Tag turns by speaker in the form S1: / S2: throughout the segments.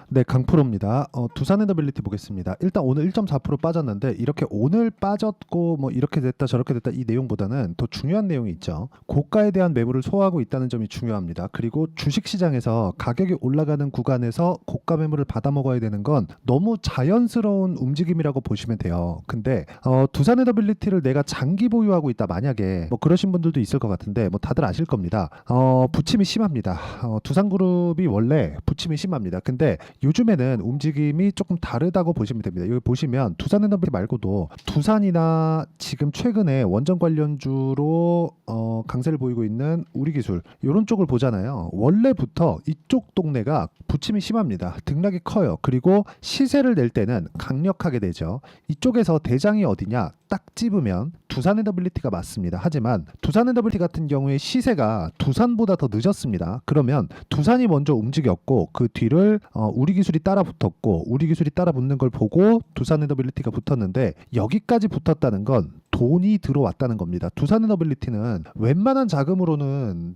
S1: 네, 강프로입니다. 두산 에너빌리티 보겠습니다. 일단 오늘 1.4% 빠졌는데 이렇게 오늘 빠졌고 뭐 이렇게 됐다 저렇게 됐다 이 내용보다는 더 중요한 내용이 있죠. 고가에 대한 매물을 소화하고 있다는 점이 중요합니다. 그리고 주식시장에서 가격이 올라가는 구간에서 고가 매물을 받아 먹어야 되는 건 너무 자연스러운 움직임이라고 보시면 돼요. 근데 두산 에너빌리티를 내가 장기 보유하고 있다 만약에 뭐 그러신 분들도 있을 것 같은데 뭐 다들 아실 겁니다. 부침이 심합니다. 두산그룹이 원래 부침이 심합니다. 근데 요즘에는 움직임이 조금 다르다고 보시면 됩니다. 여기 보시면 두산에너비 말고도 두산이나 지금 최근에 원전 관련주로 강세를 보이고 있는 우리기술 이런 쪽을 보잖아요. 원래부터 이쪽 동네가 부침이 심합니다. 등락이 커요. 그리고 시세를 낼 때는 강력하게 되죠. 이쪽에서 대장이 어디냐? 딱 집으면 두산에너빌리티가 맞습니다. 하지만 두산에너빌리티 같은 경우에 시세가 두산보다 더 늦었습니다. 그러면 두산이 먼저 움직였고 그 뒤를 우리기술이 따라 붙었고 우리기술이 따라 붙는 걸 보고 두산에너빌리티가 붙었는데 여기까지 붙었다는 건 돈이 들어왔다는 겁니다. 두산에너빌리티는 웬만한 자금으로는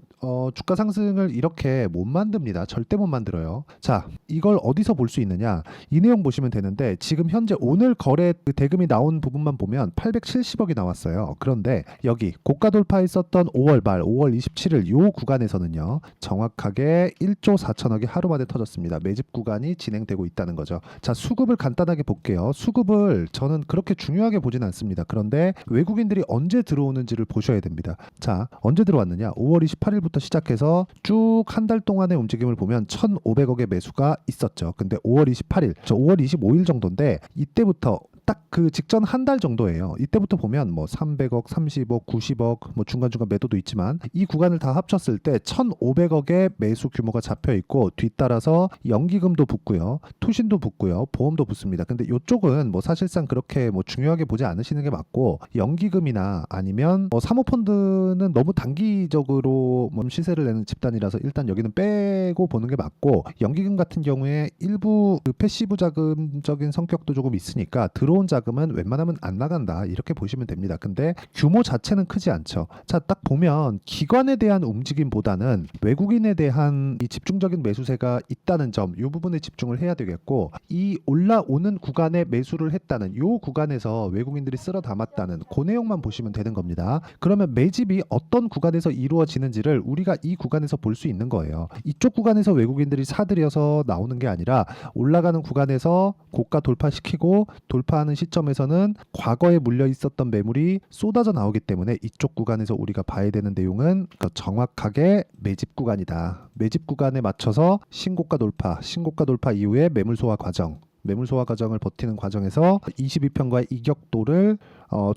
S1: 주가 상승을 이렇게 못 만듭니다. 절대 못 만들어요. 자, 이걸 어디서 볼 수 있느냐? 이 내용 보시면 되는데 지금 현재 오늘 거래 그 대금이 나온 부분만 보면 870억이 나왔어요. 그런데 여기 고가 돌파했었던 5월 말 5월 27일 요 구간에서는요. 정확하게 1조 4천억이 하루 만에 터졌습니다. 매집 구간이 진행되고 있다는 거죠. 자, 수급을 간단하게 볼게요. 수급을 저는 그렇게 중요하게 보진 않습니다. 그런데 외국인들이 언제 들어오는지를 보셔야 됩니다. 자, 언제 들어왔느냐? 5월 28일부터 시작해서 쭉 한 달 동안의 움직임을 보면 1,500억의 매수가 있었죠. 근데 5월 28일, 저 5월 25일 정도인데 이때부터 딱 그 직전 한 달 정도예요. 이때부터 보면 뭐 300억, 30억, 90억 뭐 중간중간 매도도 있지만 이 구간을 다 합쳤을 때 1,500억의 매수 규모가 잡혀 있고 뒤따라서 연기금도 붙고요. 투신도 붙고요. 보험도 붙습니다. 근데 이쪽은 뭐 사실상 그렇게 뭐 중요하게 보지 않으시는 게 맞고 연기금이나 아니면 뭐 사모펀드는 너무 단기적으로 뭐 시세를 내는 집단이라서 일단 여기는 빼고 보는 게 맞고 연기금 같은 경우에 일부 그 패시브 자금적인 성격도 조금 있으니까 들어온 자금은 웬만하면 안 나간다 이렇게 보시면 됩니다. 근데 규모 자체는 크지 않죠. 자, 딱 보면 기관에 대한 움직임보다는 외국인에 대한 이 집중적인 매수세가 있다는 점, 이 부분에 집중을 해야 되겠고 이 올라오는 구간에 매수를 했다는 이 구간에서 외국인들이 쓸어 담았다는 그 내용만 보시면 되는 겁니다. 그러면 매집이 어떤 구간에서 이루어지는지를 우리가 이 구간에서 볼 수 있는 거예요. 이쪽 구간에서 외국인들이 사들여서 나오는 게 아니라 올라가는 구간에서 고가 돌파시키고 돌파하는 시점에서는 과거에 물려 있었던 매물이 쏟아져 나오기 때문에 이쪽 구간에서 우리가 봐야 되는 내용은 정확하게 매집 구간이다. 매집 구간에 맞춰서 신고가 돌파 이후에 매물 소화 과정, 매물 소화 과정을 버티는 과정에서 22평과의 이격도를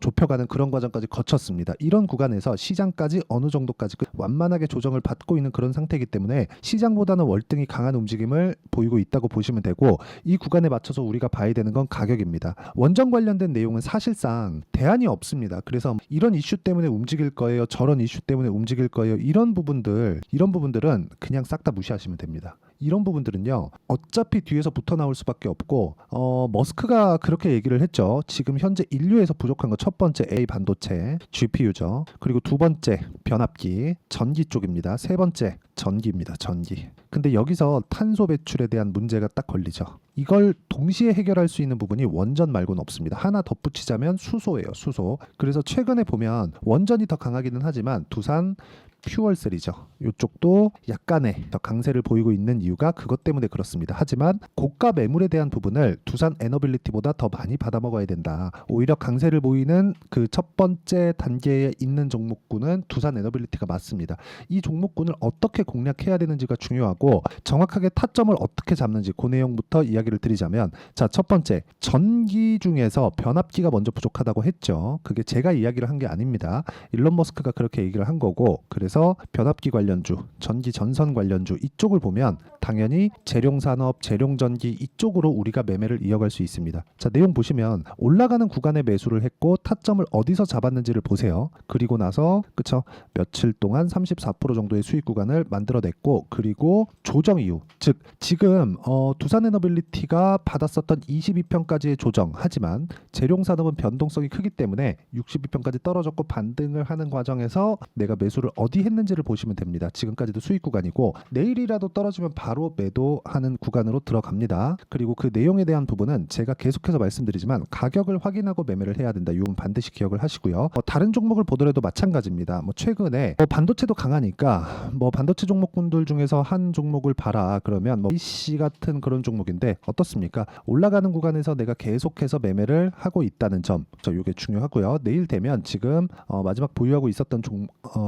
S1: 좁혀가는 그런 과정까지 거쳤습니다. 이런 구간에서 시장까지 어느 정도까지 완만하게 조정을 받고 있는 그런 상태이기 때문에 시장보다는 월등히 강한 움직임을 보이고 있다고 보시면 되고 이 구간에 맞춰서 우리가 봐야 되는 건 가격입니다. 원전 관련된 내용은 사실상 대안이 없습니다. 그래서 이런 이슈 때문에 움직일 거예요. 저런 이슈 때문에 움직일 거예요. 이런 부분들은 그냥 싹 다 무시하시면 됩니다. 이런 부분들은요. 어차피 뒤에서 붙어 나올 수밖에 없고 머스크가 그렇게 얘기를 했죠. 지금 현재 인류에서 부족한 거 첫 번째 A 반도체, GPU죠. 그리고 두 번째 변압기, 전기 쪽입니다. 세 번째 전기입니다. 전기. 근데 여기서 탄소 배출에 대한 문제가 딱 걸리죠. 이걸 동시에 해결할 수 있는 부분이 원전 말고는 없습니다. 하나 덧붙이자면 수소예요. 수소. 그래서 최근에 보면 원전이 더 강하기는 하지만 두산 퓨얼셀이죠. 이쪽도 약간의 강세를 보이고 있는 이유가 그것 때문에 그렇습니다. 하지만 고가 매물에 대한 부분을 두산 에너빌리티보다 더 많이 받아먹어야 된다. 오히려 강세를 보이는 그 첫 번째 단계에 있는 종목군은 두산 에너빌리티가 맞습니다. 이 종목군을 어떻게 공략해야 되는지가 중요하고 정확하게 타점을 어떻게 잡는지 그 내용부터 이야기를 드리자면 자, 첫 번째 전기 중에서 변압기가 먼저 부족하다고 했죠. 그게 제가 이야기를 한 게 아닙니다. 일론 머스크가 그렇게 얘기를 한 거고 그래서 변압기 관련주, 전기 전선 관련주 이쪽을 보면 당연히 재룡산업, 재룡전기 이쪽으로 우리가 매매를 이어갈 수 있습니다. 자, 내용 보시면 올라가는 구간에 매수를 했고 타점을 어디서 잡았는지를 보세요. 그리고 나서 그쵸 며칠 동안 34% 정도의 수익 구간을 만들어냈고 그리고 조정 이후 즉 지금 두산에너빌리티가 받았었던 22평까지의 조정 하지만 재룡산업은 변동성이 크기 때문에 62평까지 떨어졌고 반등을 하는 과정에서 내가 매수를 어디 유지했는지를 보시면 됩니다. 지금까지도 수익 구간이고 내일이라도 떨어지면 바로 매도하는 구간으로 들어갑니다. 그리고 그 내용에 대한 부분은 제가 계속해서 말씀드리지만 가격을 확인하고 매매를 해야 된다. 이 부분 반드시 기억을 하시고요. 다른 종목을 보더라도 마찬가지입니다. 최근에 반도체도 강하니까 반도체 종목군들 중에서 한 종목을 봐라 그러면 IC 같은 그런 종목인데 어떻습니까? 올라가는 구간에서 내가 계속해서 매매를 하고 있다는 점, 이게 중요하고요. 내일 되면 지금 마지막 보유하고 있었던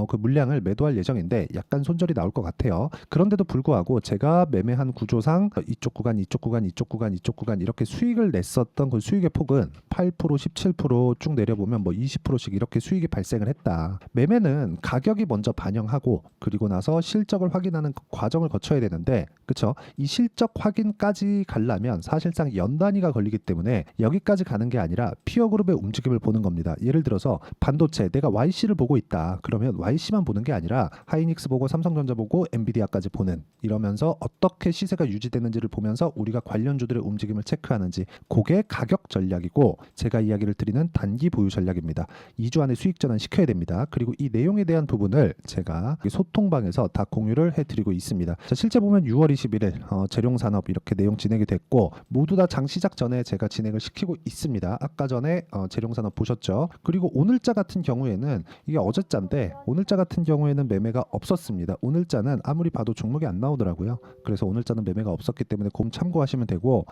S1: 그 물량을 매도할 예정인데 약간 손절이 나올 것 같아요. 그런데도 불구하고 제가 매매한 구조상 이쪽 구간, 이쪽 구간, 이쪽 구간, 이쪽 구간 이렇게 수익을 냈었던 그 수익의 폭은 8%, 17%쭉 내려보면 20%씩 이렇게 수익이 발생을 했다. 매매는 가격이 먼저 반영하고 그리고 나서 실적을 확인하는 그 과정을 거쳐야 되는데, 그렇죠? 이 실적 확인까지 가려면 사실상 연 단위가 걸리기 때문에 여기까지 가는 게 아니라 피어그룹의 움직임을 보는 겁니다. 예를 들어서 반도체, 내가 YC를 보고 있다. 그러면 YC만 보는 게 아니라 하이닉스 보고 삼성전자 보고 엔비디아까지 보는, 이러면서 어떻게 시세가 유지되는지를 보면서 우리가 관련주들의 움직임을 체크하는지, 그게 가격 전략이고 제가 이야기를 드리는 단기 보유 전략입니다. 2주 안에 수익 전환 시켜야 됩니다. 그리고 이 내용에 대한 부분을 제가 소통방에서 다 공유를 해드리고 있습니다. 자, 실제 보면 6월 21일 재룡산업 이렇게 내용 진행이 됐고 모두 다 장 시작 전에 제가 진행을 시키고 있습니다. 아까 전에 재룡산업 보셨죠? 그리고 오늘자 같은 경우에는 이게 어제자인데 오늘자 같은 경우에는 매매가 없었습니다. 오늘자는 아무리 봐도 종목이 안 나오더라고요. 그래서 오늘자는 매매가 없었기 때문에 곰 참고하시면 되고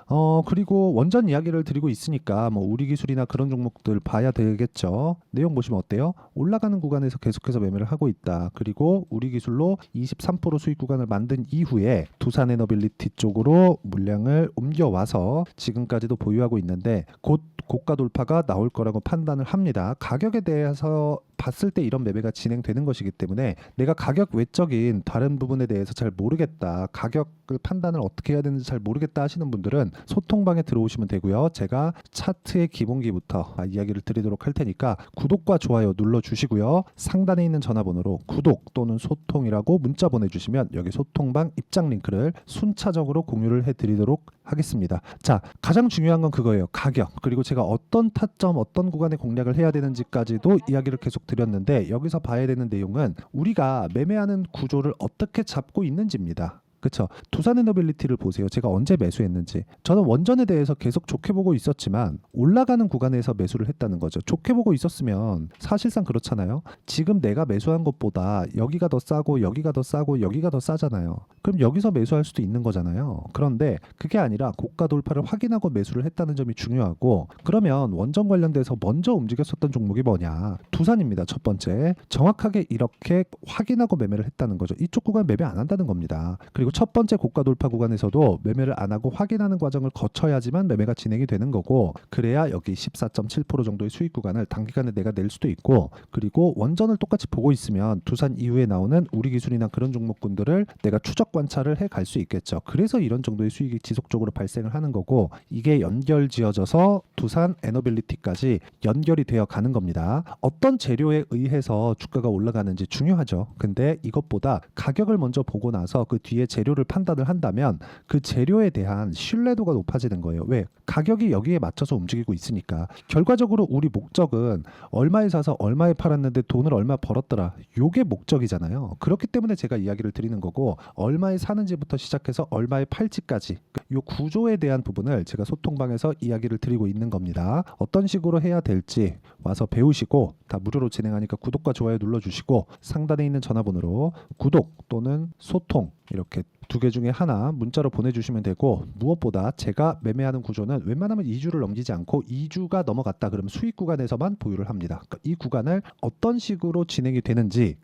S1: 그리고 원전 이야기를 드리고 있으니까 우리 기술이나 그런 종목들 봐야 되겠죠. 내용 보시면 어때요? 올라가는 구간에서 계속해서 매매를 하고 있다. 그리고 우리 기술로 23% 수익 구간을 만든 이후에 두산에너빌리티 쪽으로 물량을 옮겨와서 지금까지도 보유하고 있는데 곧 고가 돌파가 나올 거라고 판단을 합니다. 가격에 대해서 봤을 때 이런 매매가 진행되는 것이기 때문에 내가 가격 외적인 다른 부분에 대해서 잘 모르겠다, 가격을 판단을 어떻게 해야 되는지 잘 모르겠다 하시는 분들은 소통방에 들어오시면 되고요. 제가 차트의 기본기부터 이야기를 드리도록 할 테니까 구독과 좋아요 눌러주시고요. 상단에 있는 전화번호로 구독 또는 소통이라고 문자 보내주시면 여기 소통방 입장 링크를 순차적으로 공유를 해드리도록 하겠습니다. 자, 가장 중요한 건 그거예요. 가격. 그리고 제가 어떤 타점, 어떤 구간에 공략을 해야 되는지까지도 이야기를 계속 드렸는데 여기서 봐야 되는 내용은 우리가 매매하는 구조를 어떻게 잡고 있는지입니다. 그렇죠. 두산에너빌리티를 보세요. 제가 언제 매수했는지. 저는 원전에 대해서 계속 좋게 보고 있었지만 올라가는 구간에서 매수를 했다는 거죠. 좋게 보고 있었으면 사실상 그렇잖아요. 지금 내가 매수한 것보다 여기가 더 싸고 여기가 더 싸고 여기가 더 싸잖아요. 그럼 여기서 매수할 수도 있는 거잖아요. 그런데 그게 아니라 고가 돌파를 확인하고 매수를 했다는 점이 중요하고, 그러면 원전 관련돼서 먼저 움직였었던 종목이 뭐냐? 두산입니다. 첫 번째. 정확하게 이렇게 확인하고 매매를 했다는 거죠. 이쪽 구간 매매 안 한다는 겁니다. 그리고 첫 번째 고가 돌파 구간에서도 매매를 안 하고 확인하는 과정을 거쳐야지만 매매가 진행이 되는 거고, 그래야 여기 14.7% 정도의 수익 구간을 단기간에 내가 낼 수도 있고, 그리고 원전을 똑같이 보고 있으면 두산 이후에 나오는 우리 기술이나 그런 종목군들을 내가 추적 관찰을 해 갈 수 있겠죠. 그래서 이런 정도의 수익이 지속적으로 발생을 하는 거고, 이게 연결 지어져서 두산 에너빌리티까지 연결이 되어 가는 겁니다. 어떤 재료에 의해서 주가가 올라가는지 중요하죠. 근데 이것보다 가격을 먼저 보고 나서 그 뒤에 재료를 판단을 한다면 그 재료에 대한 신뢰도가 높아지는 거예요. 왜? 가격이 여기에 맞춰서 움직이고 있으니까. 결과적으로 우리 목적은 얼마에 사서 얼마에 팔았는데 돈을 얼마 벌었더라. 요게 목적이잖아요. 그렇기 때문에 제가 이야기를 드리는 거고, 얼마에 사는지부터 시작해서 얼마에 팔지까지 요 구조에 대한 부분을 제가 소통방에서 이야기를 드리고 있는 겁니다. 어떤 식으로 해야 될지 와서 배우시고, 다 무료로 진행하니까 구독과 좋아요 눌러주시고 상단에 있는 전화번호로 구독 또는 소통 이렇게 두 개 중에 하나 문자로 보내주시면 되고, 무엇보다 제가 매매하는 구조는 웬만하면 2주를 넘기지 않고 2주가 넘어갔다 그러면 수익 구간에서만 보유를 합니다. 그러니까 이 구간을 어떤 식으로 진행이 되는지,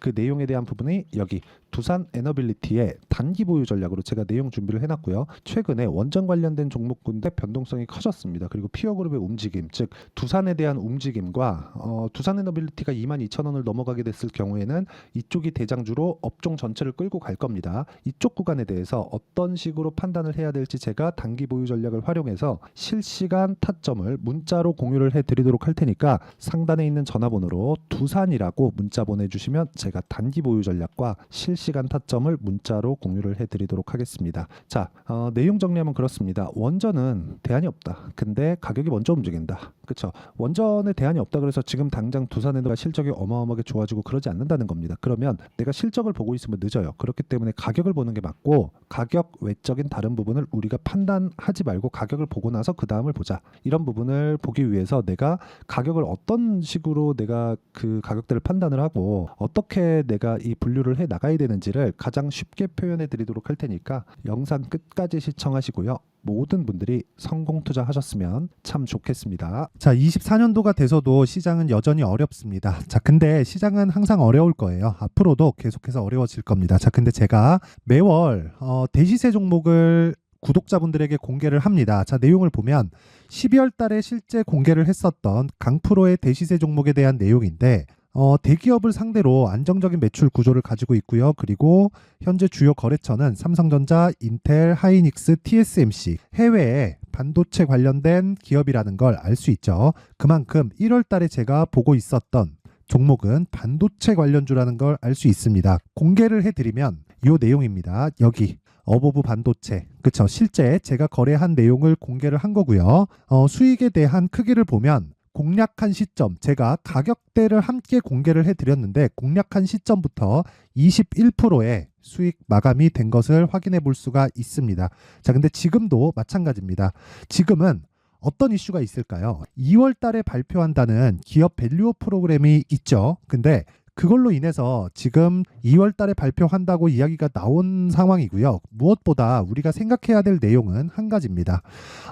S1: 그 내용에 대한 부분이 여기 두산 에너빌리티의 단기 보유 전략으로 제가 내용 준비를 해놨고요. 최근에 원전 관련된 종목군의 변동성이 커졌습니다. 그리고 피어그룹의 움직임, 즉 두산에 대한 움직임과 두산 에너빌리티가 22,000원을 넘어가게 됐을 경우에는 이쪽이 대장주로 업 업종 전체를 끌고 갈 겁니다. 이쪽 구간에 대해서 어떤 식으로 판단을 해야 될지 제가 단기 보유 전략을 활용해서 실시간 타점을 문자로 공유를 해드리도록 할 테니까 상단에 있는 전화번호로 두산이라고 문자 보내주시면 제가 단기 보유 전략과 실시간 타점을 문자로 공유를 해드리도록 하겠습니다. 자, 내용 정리하면 그렇습니다. 원전은 대안이 없다. 근데 가격이 먼저 움직인다. 그렇죠? 원전에 대안이 없다 그래서 지금 당장 두산에너지가 실적이 어마어마하게 좋아지고 그러지 않는다는 겁니다. 그러면 내가 실적을 보고 있으면 늦어요. 그렇기 때문에 가격을 보는 게 맞고 가격 외적인 다른 부분을 우리가 판단하지 말고 가격을 보고 나서 그 다음을 보자. 이런 부분을 보기 위해서 내가 가격을 어떤 식으로 내가 그 가격대를 판단을 하고 어떻게 내가 이 분류를 해 나가야 되는지를 가장 쉽게 표현해 드리도록 할 테니까 영상 끝까지 시청하시고요. 모든 분들이 성공 투자하셨으면 참 좋겠습니다. 자, 24년도가 돼서도 시장은 여전히 어렵습니다. 자, 근데 시장은 항상 어려울 거예요. 앞으로도 계속해서 어려워질 겁니다. 자, 근데 제가 매월 대시세 종목을 구독자분들에게 공개를 합니다. 자, 내용을 보면 12월 달에 실제 공개를 했었던 강프로의 대시세 종목에 대한 내용인데 대기업을 상대로 안정적인 매출 구조를 가지고 있고요. 그리고 현재 주요 거래처는 삼성전자, 인텔, 하이닉스, TSMC, 해외에 반도체 관련된 기업이라는 걸 알 수 있죠. 그만큼 1월 달에 제가 보고 있었던 종목은 반도체 관련주라는 걸 알 수 있습니다. 공개를 해드리면 이 내용입니다. 여기 어보브 반도체, 그쵸? 실제 제가 거래한 내용을 공개를 한 거고요. 수익에 대한 크기를 보면 공략한 시점, 제가 가격대를 함께 공개를 해드렸는데 공략한 시점부터 21%의 수익 마감이 된 것을 확인해 볼 수가 있습니다. 자, 근데 지금도 마찬가지입니다. 지금은 어떤 이슈가 있을까요? 2월 달에 발표한다는 기업 밸류업 프로그램이 있죠. 근데 그걸로 인해서 지금 2월 달에 발표한다고 이야기가 나온 상황이고요. 무엇보다 우리가 생각해야 될 내용은 한 가지입니다.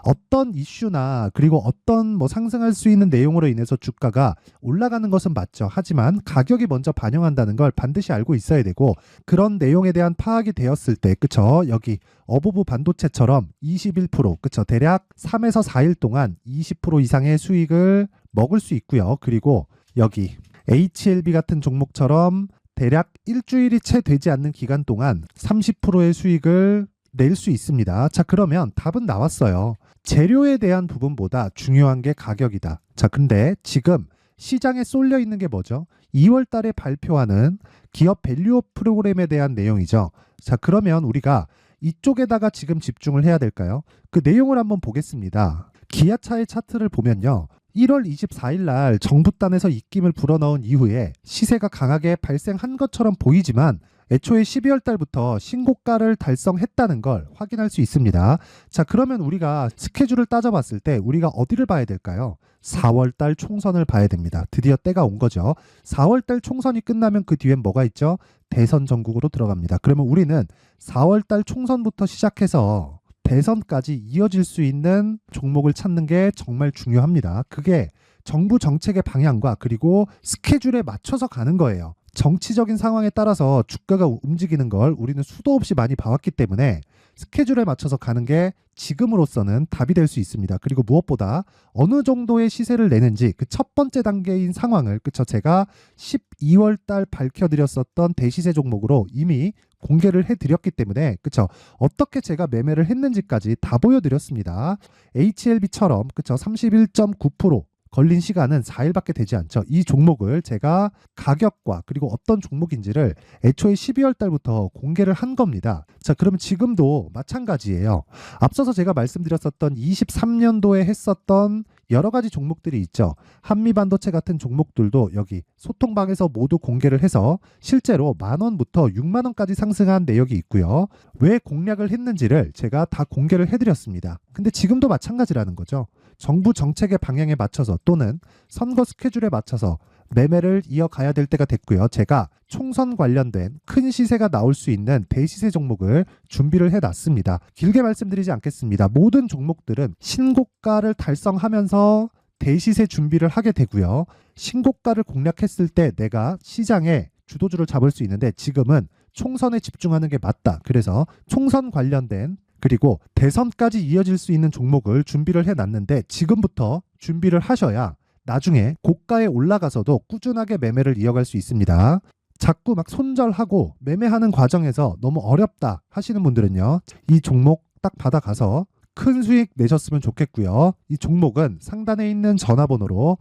S1: 어떤 이슈나 그리고 어떤 상승할 수 있는 내용으로 인해서 주가가 올라가는 것은 맞죠. 하지만 가격이 먼저 반영한다는 걸 반드시 알고 있어야 되고 그런 내용에 대한 파악이 되었을 때 그쵸? 여기 어보브 반도체처럼 21% 그쵸? 대략 3에서 4일 동안 20% 이상의 수익을 먹을 수 있고요. 그리고 여기 HLB 같은 종목처럼 대략 일주일이 채 되지 않는 기간 동안 30%의 수익을 낼 수 있습니다. 자, 그러면 답은 나왔어요. 재료에 대한 부분보다 중요한 게 가격이다. 자, 근데 지금 시장에 쏠려 있는 게 뭐죠? 2월 달에 발표하는 기업 밸류업 프로그램에 대한 내용이죠. 자, 그러면 우리가 이쪽에다가 지금 집중을 해야 될까요? 그 내용을 한번 보겠습니다. 기아차의 차트를 보면요. 1월 24일 날 정부단에서 입김을 불어넣은 이후에 시세가 강하게 발생한 것처럼 보이지만 애초에 12월 달부터 신고가를 달성했다는 걸 확인할 수 있습니다. 자, 그러면 우리가 스케줄을 따져봤을 때 우리가 어디를 봐야 될까요? 4월 달 총선을 봐야 됩니다. 드디어 때가 온 거죠. 4월 달 총선이 끝나면 그 뒤엔 뭐가 있죠? 대선 전국으로 들어갑니다. 그러면 우리는 4월 달 총선부터 시작해서 대선까지 이어질 수 있는 종목을 찾는 게 정말 중요합니다. 그게 정부 정책의 방향과 그리고 스케줄에 맞춰서 가는 거예요. 정치적인 상황에 따라서 주가가 움직이는 걸 우리는 수도 없이 많이 봐왔기 때문에 스케줄에 맞춰서 가는 게 지금으로서는 답이 될 수 있습니다. 그리고 무엇보다 어느 정도의 시세를 내는지 그 첫 번째 단계인 상황을 그쵸? 제가 12월 달 밝혀드렸었던 대시세 종목으로 이미 공개를 해드렸기 때문에 그쵸? 어떻게 제가 매매를 했는지까지 다 보여드렸습니다. HLB처럼 그쵸? 31.9% 걸린 시간은 4일밖에 되지 않죠. 이 종목을 제가 가격과 그리고 어떤 종목인지를 애초에 12월 달부터 공개를 한 겁니다. 자, 그러면 지금도 마찬가지예요. 앞서서 제가 말씀드렸었던 23년도에 했었던 여러 가지 종목들이 있죠. 한미반도체 같은 종목들도 여기 소통방에서 모두 공개를 해서 실제로 10,000원부터 60,000원까지 상승한 내역이 있고요. 왜 공략을 했는지를 제가 다 공개를 해드렸습니다. 근데 지금도 마찬가지라는 거죠. 정부 정책의 방향에 맞춰서 또는 선거 스케줄에 맞춰서 매매를 이어가야 될 때가 됐고요. 제가 총선 관련된 큰 시세가 나올 수 있는 대시세 종목을 준비를 해놨습니다. 길게 말씀드리지 않겠습니다. 모든 종목들은 신고가를 달성하면서 대시세 준비를 하게 되고요. 신고가를 공략했을 때 내가 시장에 주도주를 잡을 수 있는데 지금은 총선에 집중하는 게 맞다. 그래서 총선 관련된 그리고 대선까지 이어질 수 있는 종목을 준비를 해놨는데 지금부터 준비를 하셔야 나중에 고가에 올라가서도 꾸준하게 매매를 이어갈 수 있습니다. 자꾸 막 손절하고 매매하는 과정에서 너무 어렵다 하시는 분들은요, 이 종목 딱 받아가서 큰 수익 내셨으면 좋겠고요. 이 종목은 상단에 있는 전화번호로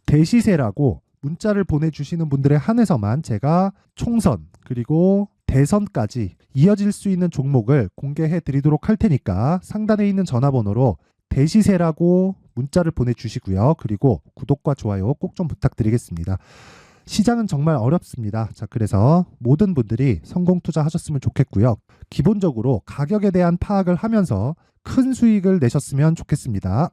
S1: 대시세라고 문자를 보내주시는 분들에 한해서만 제가 총선 그리고 대선까지 이어질 수 있는 종목을 공개해 드리도록 할 테니까 상단에 있는 전화번호로 대시세라고 문자를 보내주시고요. 그리고 구독과 좋아요 꼭 좀 부탁드리겠습니다. 시장은 정말 어렵습니다. 자, 그래서 모든 분들이 성공 투자하셨으면 좋겠고요. 기본적으로 가격에 대한 파악을 하면서 큰 수익을 내셨으면 좋겠습니다.